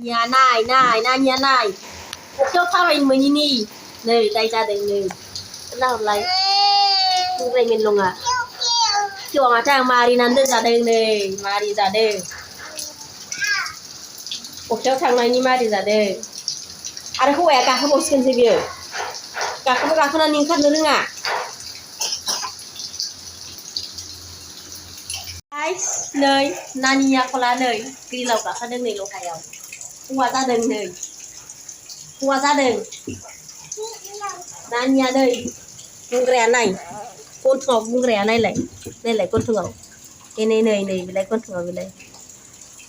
Nhà này nhà này. Cuộc cho thao hành mới nhìn đi. Này, đây gia đình này. Cái nào lấy. Không lấy mình luôn à. Kiểu mà trang Mari nanti gia đình này. Mari gia đình. Cuộc cho thằng này như Mari gia đình. Ada kau ya kak kamu skin sih biar. Kak kamu kak kena ningkat dulu nggak? Guys, nơi nani ya kola nơi. Kiri lau kak kadang nơi lau kayau. Kuat ada nơi. Kuat ada. Nani ada. Mungkre này. Con thỏ mungkre này lại. Đây lại con thỏ. Cái này này lại con thỏ lại.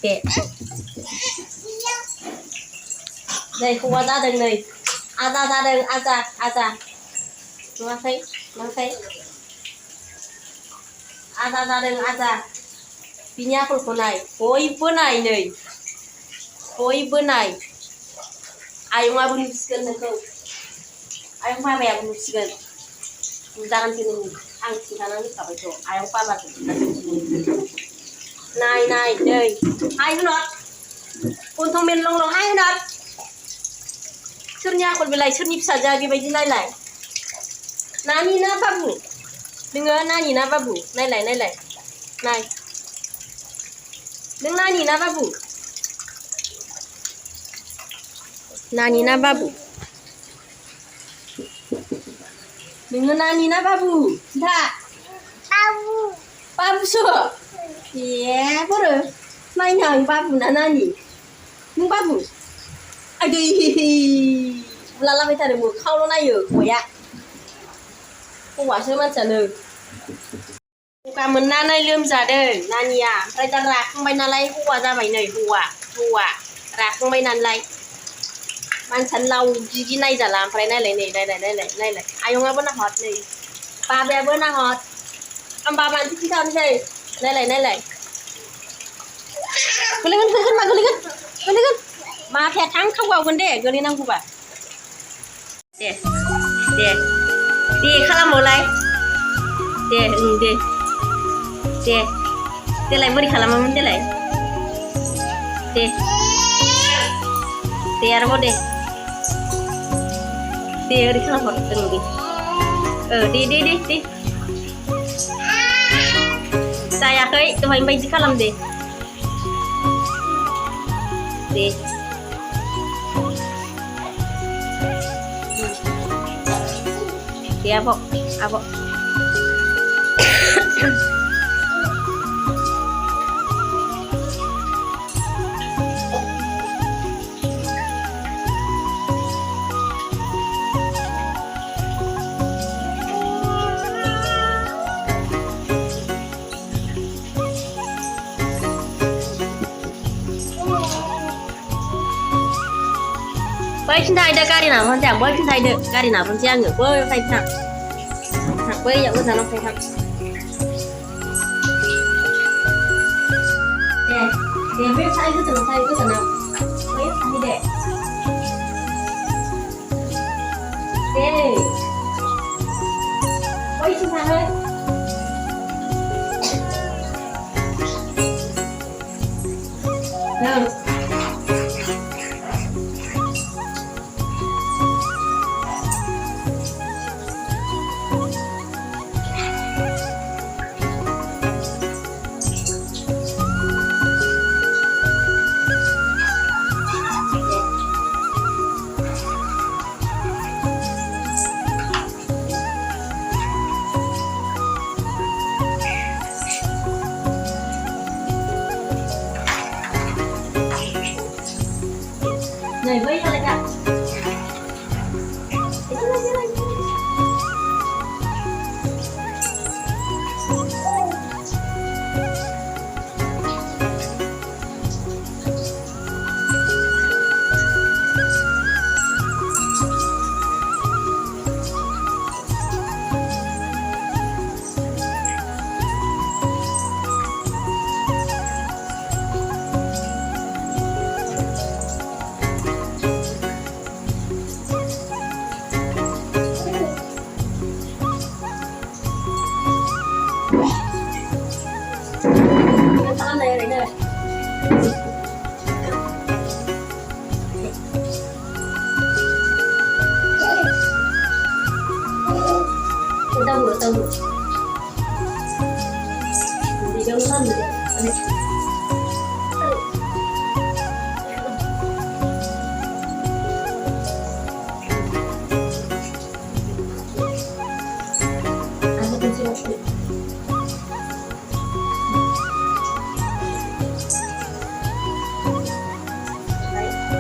Kệ. Đây kuat ada nơi. Ada ada. Mang thấy. Ada. Pinya pun này. Koi pun này. Koi pun này. Ayung abun miskin nak. Ayung pa bayar miskin. Jangan sini ang sini ni kapai tu. Ayung pa lagi. Này đây. Hai nốt. Con thông minh long hai nốt. Surnya kon belai surni bisa jadi bagi lai. Nani na babu. Dengar nani na babu. Lai. Nai. Dengar nani na babu. Nani na babu. Dengar nani na babu. Dah. Babu so. Yeah, boleh. Mai yang babu na nani. Nung babu. Aduh, lala kita ada mulut kau lo na yuk, ya. Kau wajar macam mana? Bukan menanai lem zade, nanya. Mereka rak main nalai huwa za main nai huwa, rak main nalai. Macam lau gigi nai jalan, mereka nalai nai. Ayong apa nak hot nai? Pabe apa nak hot? Amba manti kita ni saya, nai. Gulingan. Mà thẻ thắng không vào vấn đề người đi năng của bà. Để khá là một lại. Để lại beri khá là một để lại. Để ở đây. Để đi khá là một đi. Đi. Saya kay tuh yang baik kalam deh. Deh. Dia apa? Với trên đây đây cái nào phân chẳng với trên đây được cái nào phân chẳng ngược với phải thẳng với dạo cái nó phải thẳng để biết sai cái nào với sai để với trên đây thôi nào này với lại cả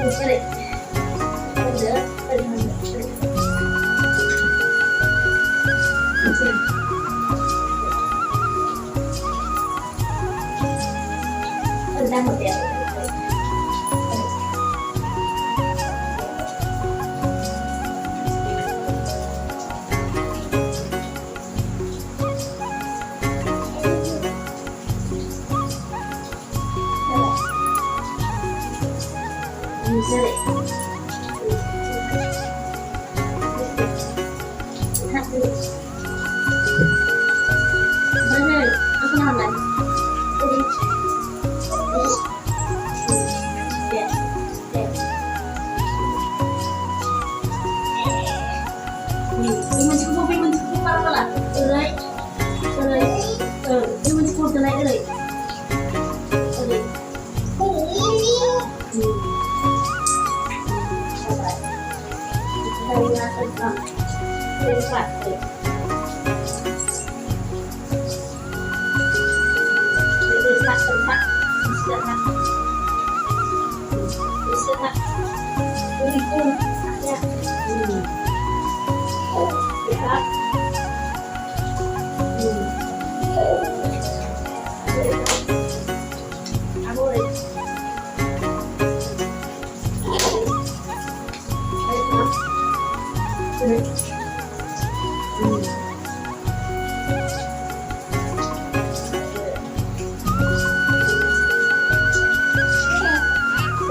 Cari. Ada. Ada một điểm. Cari. Lihat dulu. Mana? Aku nahan lagi. Ya. Mình cukup apa-apa. Urai. Mình cukup naik urai.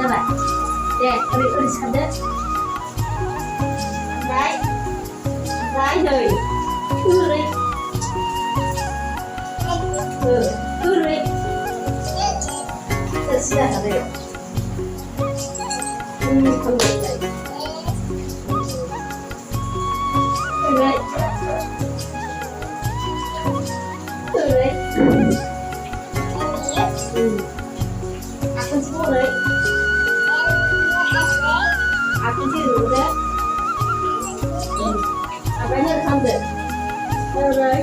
Sabar. Deh, udah sadar. Gái đời. Cứ đi. Cứ đi. Sudah sadar. Không được vậy. Rồi. Rồi. Aku semua rồi. Aku sih udah. Apanya sampai. Rồi.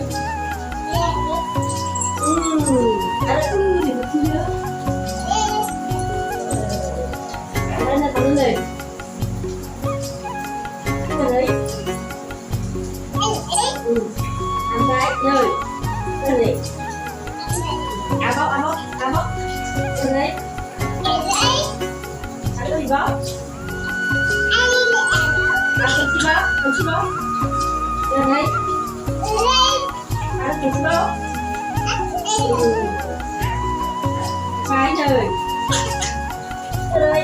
Ada tuh di sini. Apanya kamu nih? Rồi. Anh gái rồi. Rồi. Abok. Rồi. Ada di bawah. Aku si bawah. Rồi. Ada si bawah. Phải rồi. Rồi.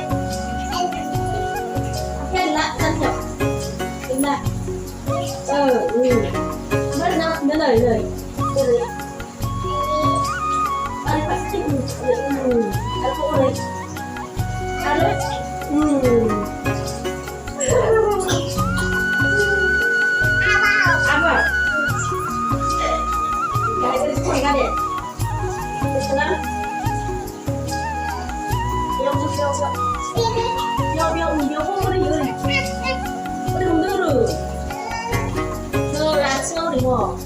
Cái lạ chân chọc. Đúng là. Nó lời. Rồi. Ada pasti. Ada kok rồi. Ada. Apa? Kayak tadi saya kan ya. Sekarang. Yo kok udah yuri. Udah mundur. Rồi 아침 우리 뭐?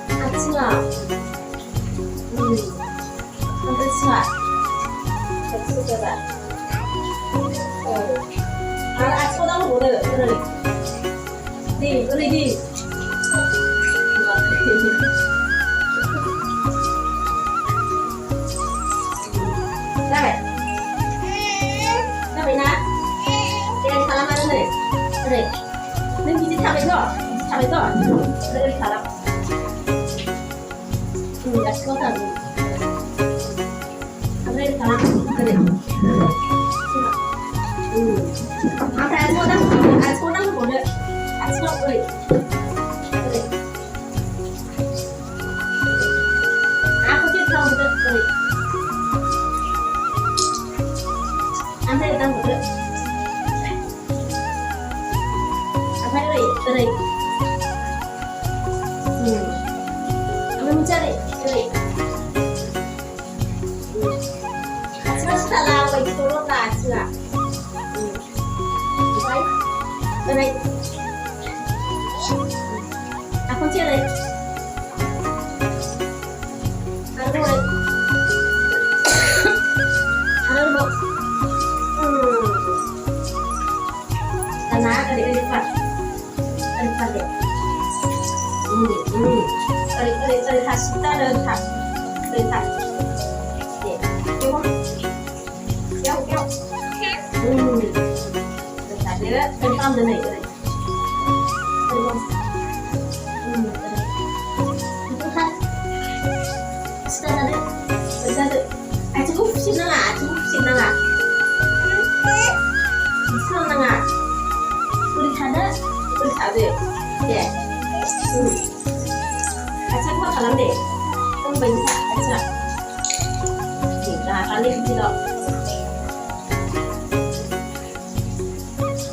아침아. 아침아. 백수 제발. 아침 오다가 뭐래? 그래. đi. Đây. Đây nè. Đây salam mana nih? Đây. Nih bisa sampai tuh. Đây salam. Enggak kotor. Đây salam. Đây. Apa aku dah boleh. Asal boleh. Aku tahu betul. Anda tahu betul. Apa ini? Apa mencari? Asal salah bagi turun lah asal. Baik. Aku cari. Ada box. ओरै थासिगोन आरो ओरै था दे बेयाव ओरै थादो ओरै खालामदो नै ओरै आथिंखौ फुसिबनाङा सोलोंनाङा ओरै थादो दे आथिं मा खालाम दे होनबाय था आथिङा दे गानानै बिदिल'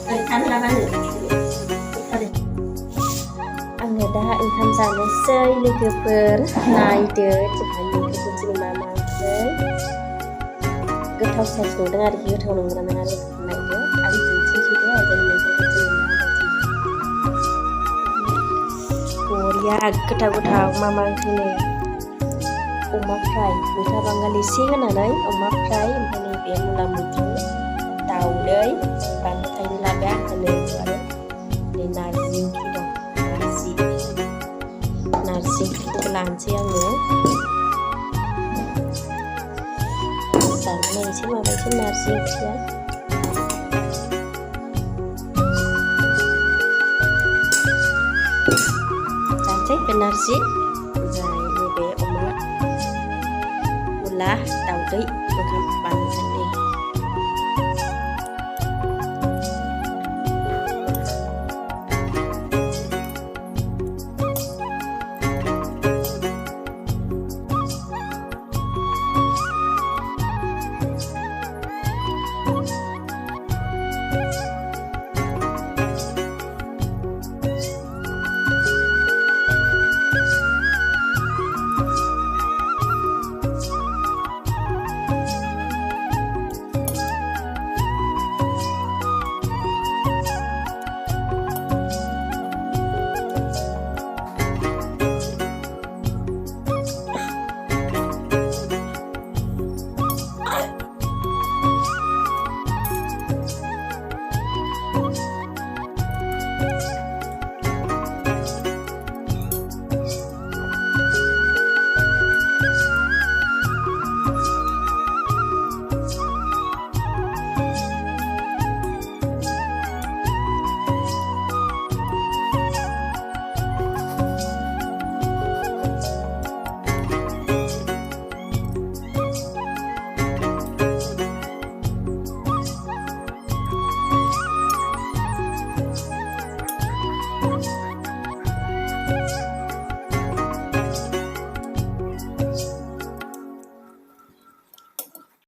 ओरै थानो लाबानो आङो दा ओंखाम जानोसै लोगोफोर नायदो जोंहानि ओंख्रिखौ मा ओंख्रै गोथाव साइज नुदों आरोखि गोथाव नंगौना नङा लोगोफोर नायदो आरो दिन्थिसैदो जोंनि ओंख्रिखौ बरिया गोथाव मा ओंख्रि नै अमा फ्राय मैथा बांगाल एसे होनानै अमा फ्राय ओमफ्राय नैबे मुला मैद्रु दाउदै बानलु थाइनै लाबाय आङो आरो नै नारजि ओंख्रि दं नारजि ओंख्रिखौबो लानोसै आङो जानो एसे माबायसै नारजि ओंख्रिया जानोसै बे नारजि ओमफ्राय नैबे अमा मुला दाउदै ओंखाम